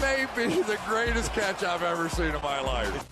may be the greatest catch I've ever seen in my life.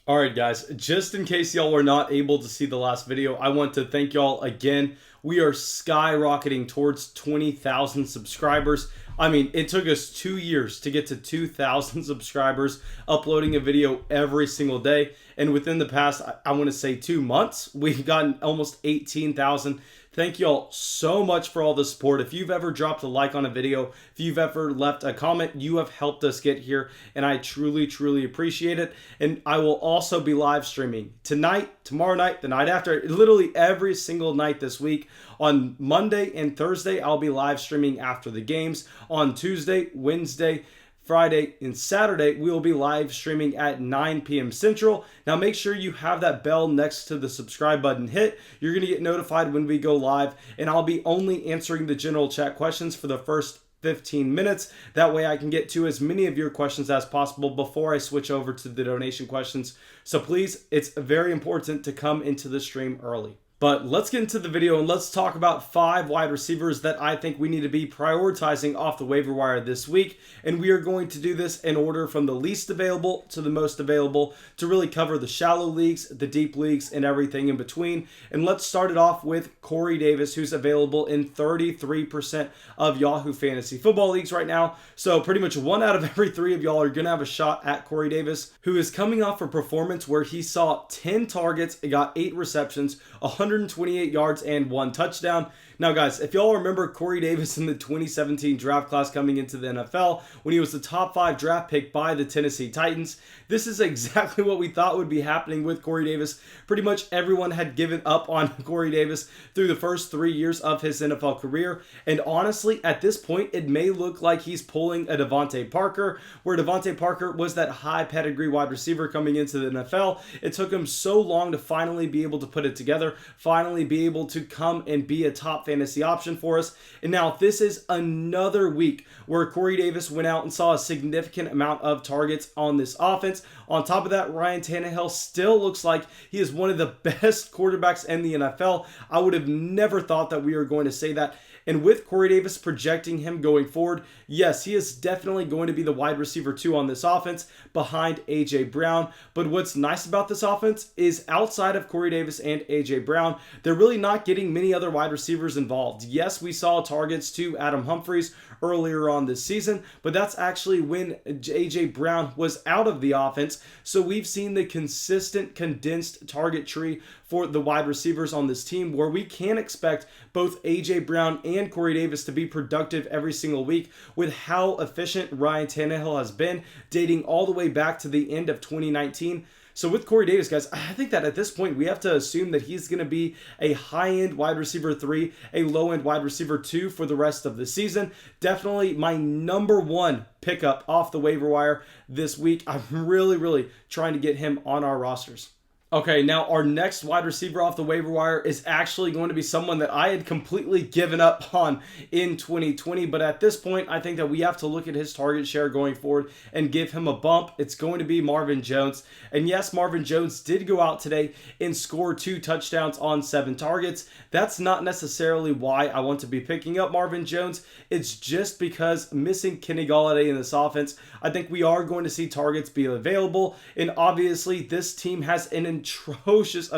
Alright guys, just in case y'all were not able to see the last video, I want to thank y'all again. We are skyrocketing towards 20,000 subscribers. I mean, it took us 2 years to get to 2,000 subscribers, uploading a video every single day. And within the past, I want to say 2 months, we've gotten almost 18,000. Thank y'all so much for all the support. If you've ever dropped a like on a video, if you've ever left a comment, you have helped us get here, and I truly, truly appreciate it. And I will also be live streaming tonight, tomorrow night, the night after, literally every single night this week. On Monday and Thursday, I'll be live streaming after the games. On Tuesday, Wednesday, Friday, and Saturday, we will be live streaming at 9 p.m. Central. Now make sure you have that bell next to the subscribe button hit. You're going to get notified when we go live, and I'll be only answering the general chat questions for the first 15 minutes. That way I can get to as many of your questions as possible before I switch over to the donation questions. So please, it's very important to come into the stream early. But let's get into the video and let's talk about 5 wide receivers that I think we need to be prioritizing off the waiver wire this week. And we are going to do this in order from the least available to the most available to really cover the shallow leagues, the deep leagues, and everything in between. And let's start it off with Corey Davis, who's available in 33% of Yahoo Fantasy Football leagues right now. So pretty much 1 out of every 3 of y'all are going to have a shot at Corey Davis, who is coming off a performance where he saw 10 targets, got 8 receptions, 128 yards, and 1 touchdown. Now guys, if y'all remember Corey Davis in the 2017 draft class coming into the NFL, when he was the top 5 draft pick by the Tennessee Titans, this is exactly what we thought would be happening with Corey Davis. Pretty much everyone had given up on Corey Davis through the first 3 years of his NFL career. And honestly, at this point, it may look like he's pulling a Devontae Parker, where Devontae Parker was that high pedigree wide receiver coming into the NFL. It took him so long to finally be able to put it together, finally be able to come and be a top fantasy option for us. And now this is another week where Corey Davis went out and saw a significant amount of targets on this offense. On top of that, Ryan Tannehill still looks like he is one of the best quarterbacks in the NFL. I would have never thought that we were going to say that. And with Corey Davis projecting him going forward, yes, he is definitely going to be the wide receiver 2 on this offense behind A.J. Brown. But what's nice about this offense is outside of Corey Davis and A.J. Brown, they're really not getting many other wide receivers involved. Yes, we saw targets to Adam Humphries earlier on this season, but that's actually when A.J. Brown was out of the offense. So we've seen the consistent condensed target tree for the wide receivers on this team, where we can expect both A.J. Brown and Corey Davis to be productive every single week with how efficient Ryan Tannehill has been, dating all the way back to the end of 2019. So with Corey Davis, guys, I think that at this point, we have to assume that he's going to be a high-end wide receiver 3, a low-end wide receiver 2 for the rest of the season. Definitely my number 1 pickup off the waiver wire this week. I'm really trying to get him on our rosters. Okay, now our next wide receiver off the waiver wire is actually going to be someone that I had completely given up on in 2020. But at this point, I think that we have to look at his target share going forward and give him a bump. It's going to be Marvin Jones. And yes, Marvin Jones did go out today and score 2 touchdowns on 7 targets. That's not necessarily why I want to be picking up Marvin Jones. It's just because missing Kenny Golladay in this offense, I think we are going to see targets be available. And obviously, this team has an atrocious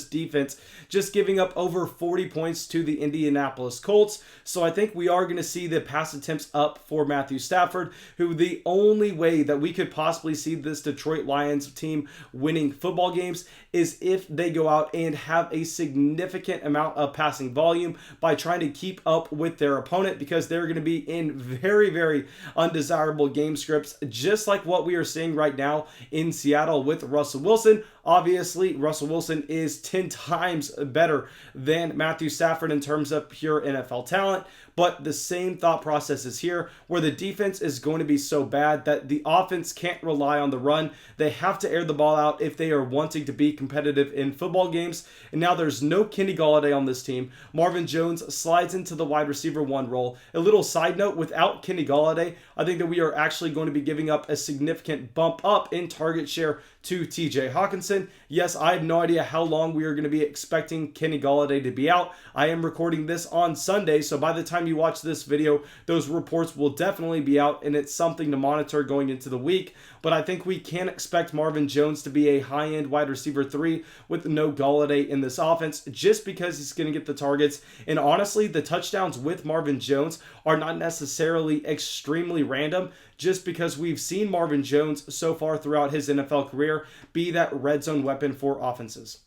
defense, just giving up over 40 points to the Indianapolis Colts. So I think we are going to see the pass attempts up for Matthew Stafford, who the only way that we could possibly see this Detroit Lions team winning football games is if they go out and have a significant amount of passing volume by trying to keep up with their opponent, because they're going to be in very undesirable game scripts, just like what we are seeing right now in Seattle with Russell Wilson. Obviously, Russell Wilson is 10 times better than Matthew Stafford in terms of pure NFL talent, but the same thought process is here, where the defense is going to be so bad that the offense can't rely on the run. They have to air the ball out if they are wanting to be competitive in football games. And now there's no Kenny Golladay on this team. Marvin Jones slides into the wide receiver 1 role. A little side note, without Kenny Golladay, I think that we are actually going to be giving up a significant bump up in target share to TJ Hawkinson. Yes, I have no idea how long we are going to be expecting Kenny Golladay to be out. I am recording this on Sunday, so by the time you watch this video, those reports will definitely be out, and it's something to monitor going into the week. But I think we can expect Marvin Jones to be a high-end wide receiver 3 with no Golladay in this offense, just because he's going to get the targets. And honestly, the touchdowns with Marvin Jones are not necessarily extremely random, just because we've seen Marvin Jones so far throughout his NFL career be that red zone weapon for offenses.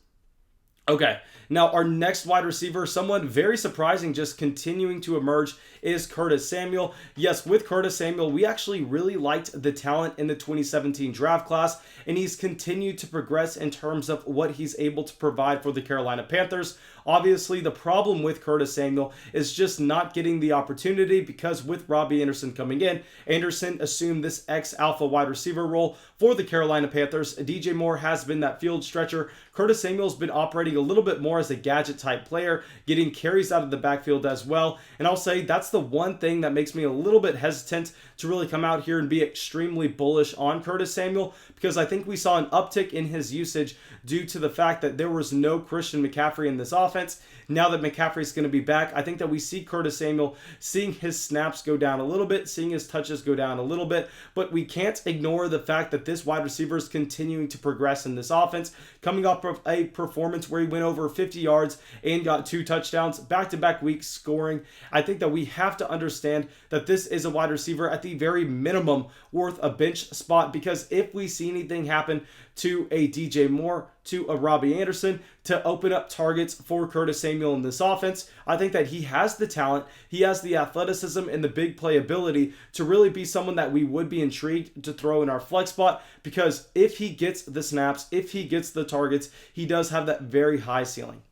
Okay, now our next wide receiver, someone very surprising, just continuing to emerge, is Curtis Samuel. Yes, with Curtis Samuel, we actually really liked the talent in the 2017 draft class, and he's continued to progress in terms of what he's able to provide for the Carolina Panthers. Obviously, the problem with Curtis Samuel is just not getting the opportunity, because with Robbie Anderson coming in, Anderson assumed this ex-alpha wide receiver role for the Carolina Panthers. DJ Moore has been that field stretcher. Curtis Samuel's been operating a little bit more as a gadget type player, getting carries out of the backfield as well. And I'll say that's the one thing that makes me a little bit hesitant to really come out here and be extremely bullish on Curtis Samuel, because I think we saw an uptick in his usage due to the fact that there was no Christian McCaffrey in this offense. Now that McCaffrey's going to be back, I think that we see Curtis Samuel seeing his snaps go down a little bit, seeing his touches go down a little bit, but we can't ignore the fact that this wide receiver is continuing to progress in this offense, coming off of a performance where he went over 50 yards and got 2 touchdowns, back-to-back weeks scoring. I think that we have to understand that this is a wide receiver at the very minimum worth a bench spot, because if we see anything happen to a DJ Moore, to a Robbie Anderson, to open up targets for Curtis Samuel in this offense, I think that he has the talent, he has the athleticism and the big playability to really be someone that we would be intrigued to throw in our flex spot, because if he gets the snaps, if he gets the targets, he does have that very high ceiling.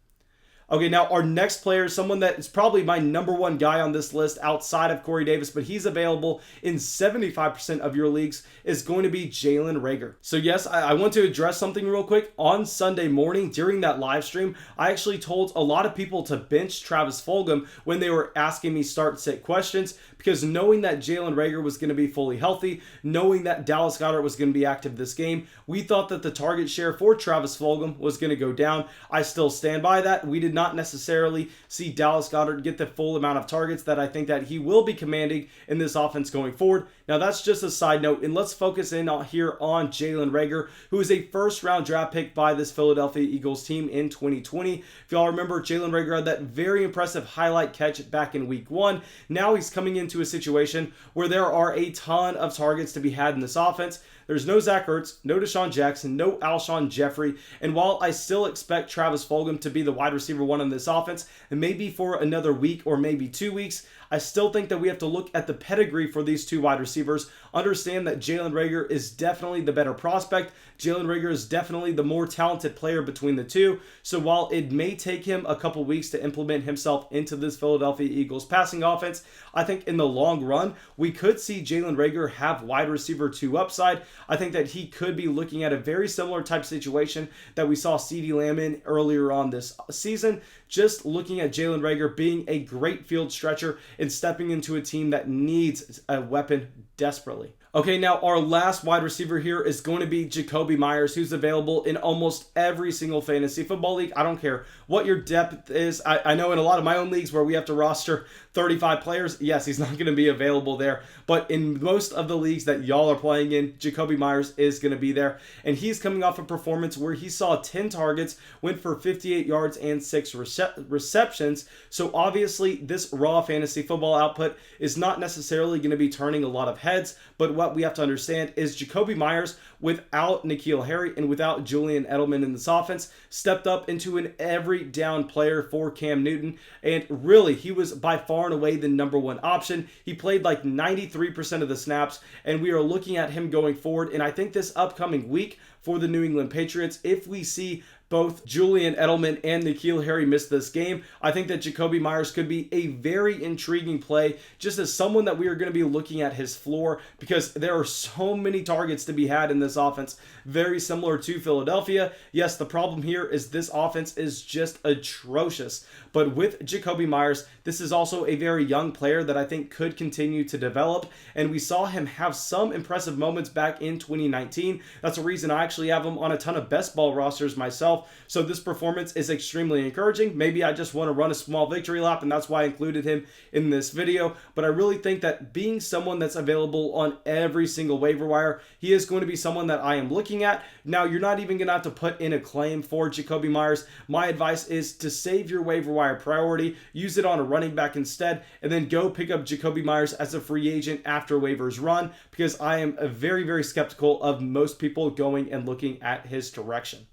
Okay, now our next player is someone that is probably my number 1 guy on this list outside of Corey Davis, but he's available in 75% of your leagues, is going to be Jalen Reagor. So yes, I want to address something real quick. On Sunday morning during that live stream, I actually told a lot of people to bench Travis Fulgham when they were asking me start-sit questions, because knowing that Jalen Reagor was going to be fully healthy, knowing that Dallas Goedert was going to be active this game, we thought that the target share for Travis Fulgham was going to go down. I still stand by that. We did not necessarily see Dallas Goedert get the full amount of targets that I think that he will be commanding in this offense going forward. Now that's just a side note, and let's focus in here on Jalen Reagor, who is a first-round draft pick by this Philadelphia Eagles team in 2020. If y'all remember, Jalen Reagor had that very impressive highlight catch back in week 1. Now he's coming into a situation where there are a ton of targets to be had in this offense. There's no Zach Ertz, no Deshaun Jackson, no Alshon Jeffrey, and while I still expect Travis Fulgham to be the wide receiver 1 in this offense, and maybe for another week or maybe 2 weeks, I still think that we have to look at the pedigree for these 2 wide receivers, understand that Jalen Reagor is definitely the better prospect. Jalen Reagor is definitely the more talented player between the 2. So while it may take him a couple weeks to implement himself into this Philadelphia Eagles passing offense, I think in the long run, we could see Jalen Reagor have wide receiver 2 upside. I think that he could be looking at a very similar type situation that we saw CeeDee Lamb in earlier on this season, just looking at Jalen Reagor being a great field stretcher and stepping into a team that needs a weapon desperately. Okay, now our last wide receiver here is going to be Jakobi Meyers, who's available in almost every single fantasy football league. I don't care what your depth is. I know in a lot of my own leagues where we have to roster 35 players, yes, he's not going to be available there. But in most of the leagues that y'all are playing in, Jakobi Meyers is going to be there. And he's coming off a performance where he saw 10 targets, went for 58 yards and 6 receptions. So obviously this raw fantasy football output is not necessarily going to be turning a lot of heads, but what we have to understand is Jakobi Meyers, without N'Keal Harry and without Julian Edelman in this offense, stepped up into an every down player for Cam Newton, and really he was by far and away the number 1 option. He played like 93% of the snaps, and we are looking at him going forward, and I think this upcoming week for the New England Patriots, if we see both Julian Edelman and N'Keal Harry missed this game, I think that Jakobi Meyers could be a very intriguing play, just as someone that we are going to be looking at his floor, because there are so many targets to be had in this offense, very similar to Philadelphia. Yes, the problem here is this offense is just atrocious, but with Jakobi Meyers, this is also a very young player that I think could continue to develop, and we saw him have some impressive moments back in 2019. That's a reason I actually have him on a ton of best ball rosters myself, so this performance is extremely encouraging. Maybe I just want to run a small victory lap, and that's why I included him in this video, but I really think that being someone that's available on every single waiver wire, he is going to be someone that I am looking at. Now, you're not even going to have to put in a claim for Jakobi Meyers. My advice is to save your waiver wire priority, use it on a running back instead, and then go pick up Jakobi Meyers as a free agent after waivers run, because I am very, very skeptical of most people going and looking at his direction.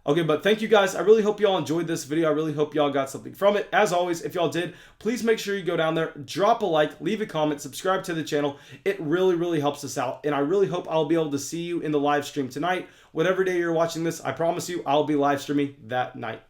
Okay, but thank you guys. I really hope y'all enjoyed this video. I really hope y'all got something from it. As always, if y'all did, please make sure you go down there, drop a like, leave a comment, subscribe to the channel. It really, really helps us out, and I really hope I'll be able to see you in the live stream tonight. Whatever day you're watching this, I promise you I'll be live streaming that night.